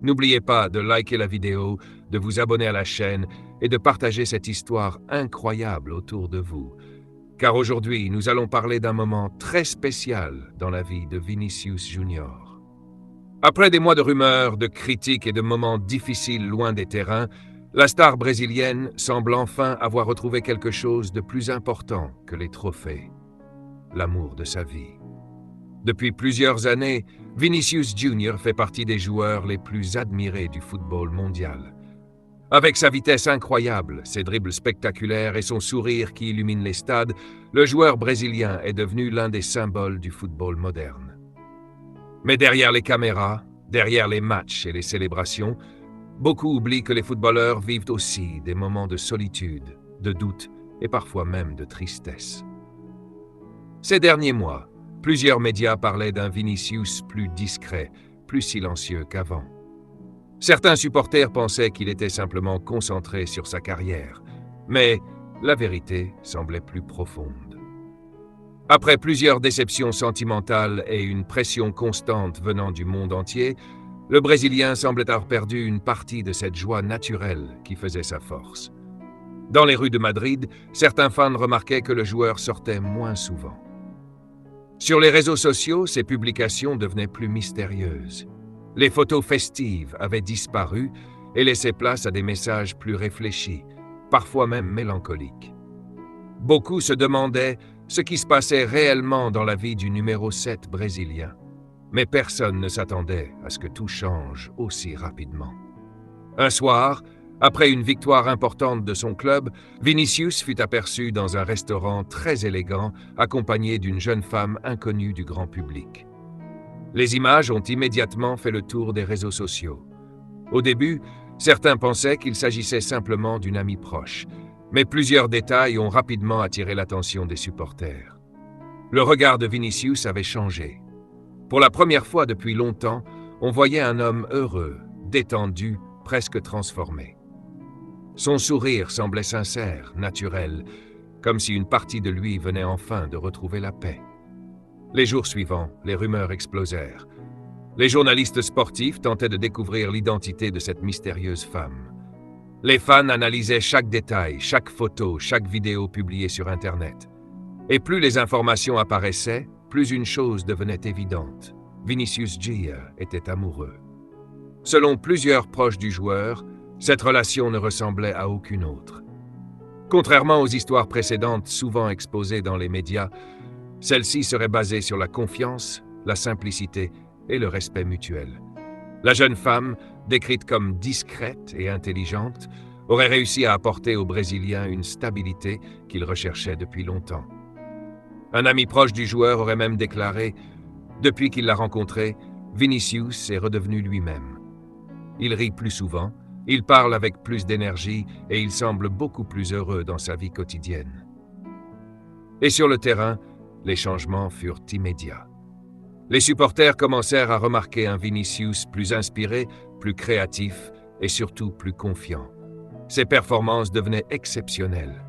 N'oubliez pas de liker la vidéo, de vous abonner à la chaîne et de partager cette histoire incroyable autour de vous. Car aujourd'hui, nous allons parler d'un moment très spécial dans la vie de Vinicius Junior. Après des mois de rumeurs, de critiques et de moments difficiles loin des terrains, la star brésilienne semble enfin avoir retrouvé quelque chose de plus important que les trophées: l'amour de sa vie. Depuis plusieurs années, Vinicius Junior fait partie des joueurs les plus admirés du football mondial. Avec sa vitesse incroyable, ses dribbles spectaculaires et son sourire qui illumine les stades, le joueur brésilien est devenu l'un des symboles du football moderne. Mais derrière les caméras, derrière les matchs et les célébrations, beaucoup oublient que les footballeurs vivent aussi des moments de solitude, de doute et parfois même de tristesse. Ces derniers mois, plusieurs médias parlaient d'un Vinicius plus discret, plus silencieux qu'avant. Certains supporters pensaient qu'il était simplement concentré sur sa carrière, mais la vérité semblait plus profonde. Après plusieurs déceptions sentimentales et une pression constante venant du monde entier, le Brésilien semblait avoir perdu une partie de cette joie naturelle qui faisait sa force. Dans les rues de Madrid, certains fans remarquaient que le joueur sortait moins souvent. Sur les réseaux sociaux, ses publications devenaient plus mystérieuses. Les photos festives avaient disparu et laissé place à des messages plus réfléchis, parfois même mélancoliques. Beaucoup se demandaient ce qui se passait réellement dans la vie du numéro 7 brésilien. Mais personne ne s'attendait à ce que tout change aussi rapidement. Un soir, après une victoire importante de son club, Vinicius fut aperçu dans un restaurant très élégant, accompagné d'une jeune femme inconnue du grand public. Les images ont immédiatement fait le tour des réseaux sociaux. Au début, certains pensaient qu'il s'agissait simplement d'une amie proche, mais plusieurs détails ont rapidement attiré l'attention des supporters. Le regard de Vinicius avait changé. Pour la première fois depuis longtemps, on voyait un homme heureux, détendu, presque transformé. Son sourire semblait sincère, naturel, comme si une partie de lui venait enfin de retrouver la paix. Les jours suivants, les rumeurs explosèrent. Les journalistes sportifs tentaient de découvrir l'identité de cette mystérieuse femme. Les fans analysaient chaque détail, chaque photo, chaque vidéo publiée sur Internet. Et plus les informations apparaissaient, plus une chose devenait évidente: Vinicius Junior était amoureux. Selon plusieurs proches du joueur, cette relation ne ressemblait à aucune autre. Contrairement aux histoires précédentes souvent exposées dans les médias, celle-ci serait basée sur la confiance, la simplicité et le respect mutuel. La jeune femme, décrite comme discrète et intelligente, aurait réussi à apporter aux Brésiliens une stabilité qu'il recherchait depuis longtemps. Un ami proche du joueur aurait même déclaré: « Depuis qu'il l'a rencontré, Vinicius est redevenu lui-même. Il rit plus souvent, il parle avec plus d'énergie et il semble beaucoup plus heureux dans sa vie quotidienne. » Et sur le terrain, les changements furent immédiats. Les supporters commencèrent à remarquer un Vinicius plus inspiré, plus créatif et surtout plus confiant. Ses performances devenaient exceptionnelles.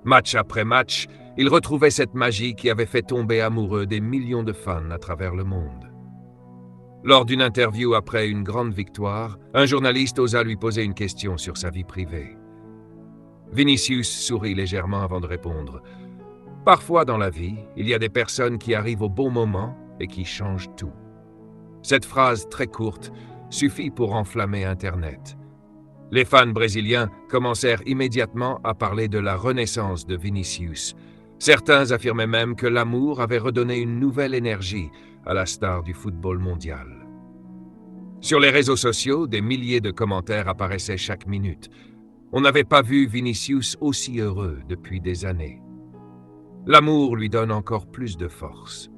Match après match, il retrouvait cette magie qui avait fait tomber amoureux des millions de fans à travers le monde. Lors d'une interview après une grande victoire, un journaliste osa lui poser une question sur sa vie privée. Vinicius sourit légèrement avant de répondre: « Parfois dans la vie, il y a des personnes qui arrivent au bon moment et qui changent tout. » Cette phrase très courte suffit pour enflammer Internet. Les fans brésiliens commencèrent immédiatement à parler de la renaissance de Vinicius. Certains affirmaient même que l'amour avait redonné une nouvelle énergie à la star du football mondial. Sur les réseaux sociaux, des milliers de commentaires apparaissaient chaque minute. On n'avait pas vu Vinicius aussi heureux depuis des années. L'amour lui donne encore plus de force.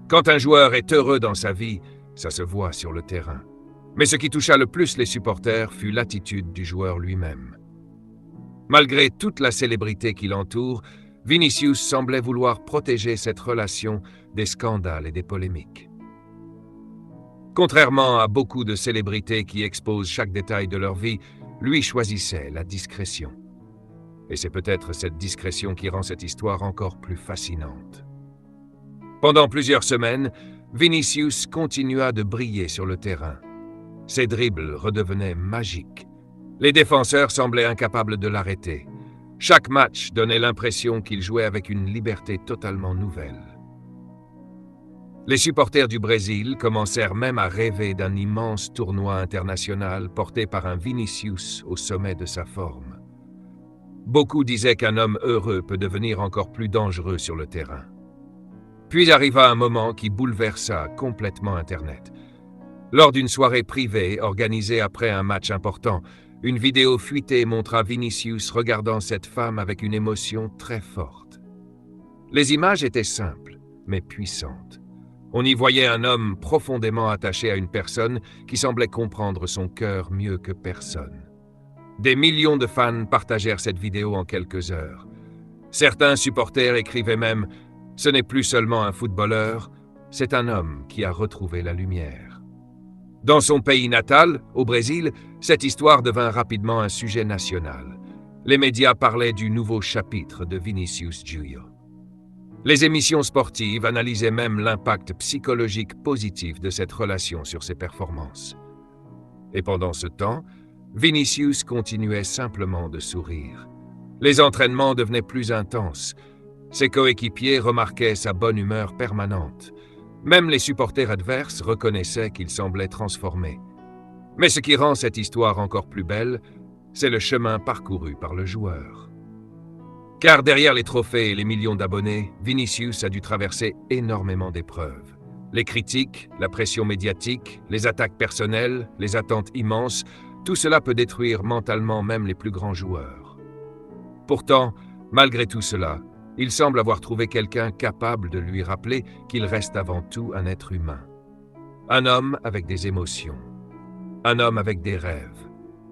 Quand un joueur est heureux dans sa vie, ça se voit sur le terrain. Mais ce qui toucha le plus les supporters fut l'attitude du joueur lui-même. Malgré toute la célébrité qui l'entoure, Vinicius semblait vouloir protéger cette relation des scandales et des polémiques. Contrairement à beaucoup de célébrités qui exposent chaque détail de leur vie, lui choisissait la discrétion. Et c'est peut-être cette discrétion qui rend cette histoire encore plus fascinante. Pendant plusieurs semaines, Vinicius continua de briller sur le terrain. Ses dribbles redevenaient magiques. Les défenseurs semblaient incapables de l'arrêter. Chaque match donnait l'impression qu'il jouait avec une liberté totalement nouvelle. Les supporters du Brésil commencèrent même à rêver d'un immense tournoi international porté par un Vinicius au sommet de sa forme. Beaucoup disaient qu'un homme heureux peut devenir encore plus dangereux sur le terrain. Puis arriva un moment qui bouleversa complètement Internet. Lors d'une soirée privée organisée après un match important, une vidéo fuitée montra Vinicius regardant cette femme avec une émotion très forte. Les images étaient simples, mais puissantes. On y voyait un homme profondément attaché à une personne qui semblait comprendre son cœur mieux que personne. Des millions de fans partagèrent cette vidéo en quelques heures. Certains supporters écrivaient même « Ce n'est plus seulement un footballeur, c'est un homme qui a retrouvé la lumière ». Dans son pays natal, au Brésil, cette histoire devint rapidement un sujet national. Les médias parlaient du nouveau chapitre de Vinicius Júnior. Les émissions sportives analysaient même l'impact psychologique positif de cette relation sur ses performances. Et pendant ce temps, Vinicius continuait simplement de sourire. Les entraînements devenaient plus intenses. Ses coéquipiers remarquaient sa bonne humeur permanente. Même les supporters adverses reconnaissaient qu'il semblait transformé. Mais ce qui rend cette histoire encore plus belle, c'est le chemin parcouru par le joueur. Car derrière les trophées et les millions d'abonnés, Vinicius a dû traverser énormément d'épreuves. Les critiques, la pression médiatique, les attaques personnelles, les attentes immenses, tout cela peut détruire mentalement même les plus grands joueurs. Pourtant, malgré tout cela, il semble avoir trouvé quelqu'un capable de lui rappeler qu'il reste avant tout un être humain. Un homme avec des émotions. Un homme avec des rêves.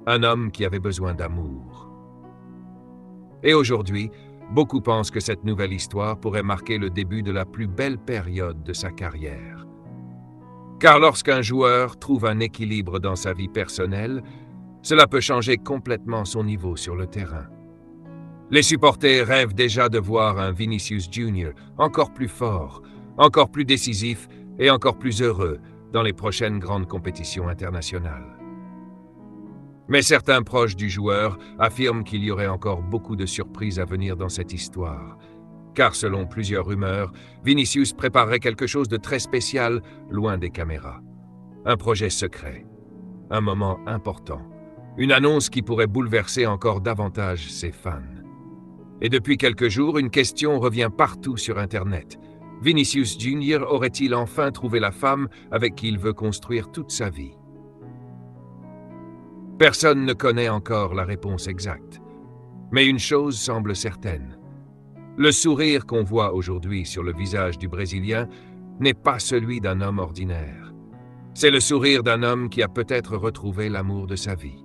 Un homme qui avait besoin d'amour. Et aujourd'hui, beaucoup pensent que cette nouvelle histoire pourrait marquer le début de la plus belle période de sa carrière. Car lorsqu'un joueur trouve un équilibre dans sa vie personnelle, cela peut changer complètement son niveau sur le terrain. Les supporters rêvent déjà de voir un Vinicius Júnior encore plus fort, encore plus décisif et encore plus heureux dans les prochaines grandes compétitions internationales. Mais certains proches du joueur affirment qu'il y aurait encore beaucoup de surprises à venir dans cette histoire. Car selon plusieurs rumeurs, Vinicius préparerait quelque chose de très spécial loin des caméras. Un projet secret, un moment important, une annonce qui pourrait bouleverser encore davantage ses fans. Et depuis quelques jours, une question revient partout sur Internet. Vinicius Júnior aurait-il enfin trouvé la femme avec qui il veut construire toute sa vie? Personne ne connaît encore la réponse exacte. Mais une chose semble certaine. Le sourire qu'on voit aujourd'hui sur le visage du Brésilien n'est pas celui d'un homme ordinaire. C'est le sourire d'un homme qui a peut-être retrouvé l'amour de sa vie.